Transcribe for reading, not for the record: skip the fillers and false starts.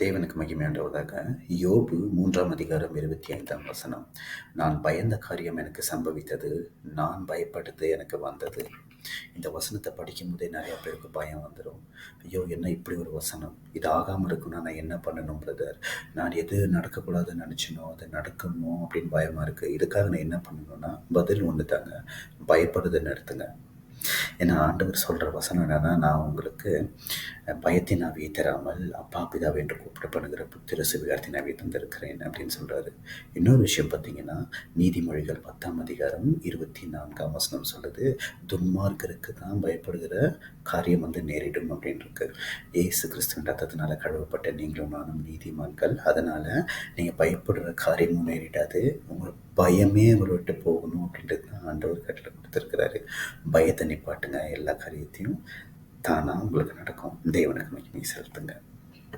தேவனுக்கு மகிமையுண்டாவதாக. யோபு 3 அதிகாரம் 25 நான் பயந்த காரியம் எனக்கு சம்பவித்தது, நான் பயப்பட்டது எனக்கு வந்தது. இந்த வசனத்தை படிக்கும் போதே நிறைய பேருக்கு பயம் வந்துடும். ஐயோ, என்ன இப்படி ஒரு வசனம், இது ஆகாமல் இருக்குன்னா நான் என்ன பண்ணணும் பிரதர், நான் எது நடக்கக்கூடாதுன்னு நினச்சினோ அது நடக்கணுமோ அப்படின்னு பயமாக இருக்குது. இதுக்காக நான் என்ன பண்ணணும்னா பதில் ஒன்று தாங்க, பயப்படுதுன்னு எடுத்துங்க. ஏன்னா ஆண்டவர் சொல்கிற வசனம் என்னன்னா, நான் உங்களுக்கு பயத்தின் ஆவியை தராமல் அப்பா பிதாவை என்று கூப்பிடப்படுகிற புத்திர சிவிகார்த்தின் ஆவியை தந்திருக்கிறேன் அப்படின்னு சொல்கிறாரு. இன்னொரு விஷயம் பார்த்தீங்கன்னா, நீதிமொழிகள் 10 அதிகாரம் 24 சொல்லுது, துன்மார்க்கருக்கு தான் பயப்படுகிற காரியம் நேரிடும் அப்படின்னு இருக்கு. ஏசு கிறிஸ்துவின் ரத்தத்தினால கழுவப்பட்ட நீங்களும் நானும் நீதிமான்கள். அதனால் நீங்கள் பயப்படுற காரியமும் நேரிடாது. உங்களுக்கு பயமே உங்களை விட்டு போகணும் அப்படின்றது தான் ஆண்டவர் கட்டளை கொடுத்துருக்கிறாரு. பயத்தை நிப்பாட்டுங்க, எல்லா காரியத்தையும் தானாக உங்களுக்கு நடக்கும். தேவனுக்கு மகிமை செலுத்துங்க.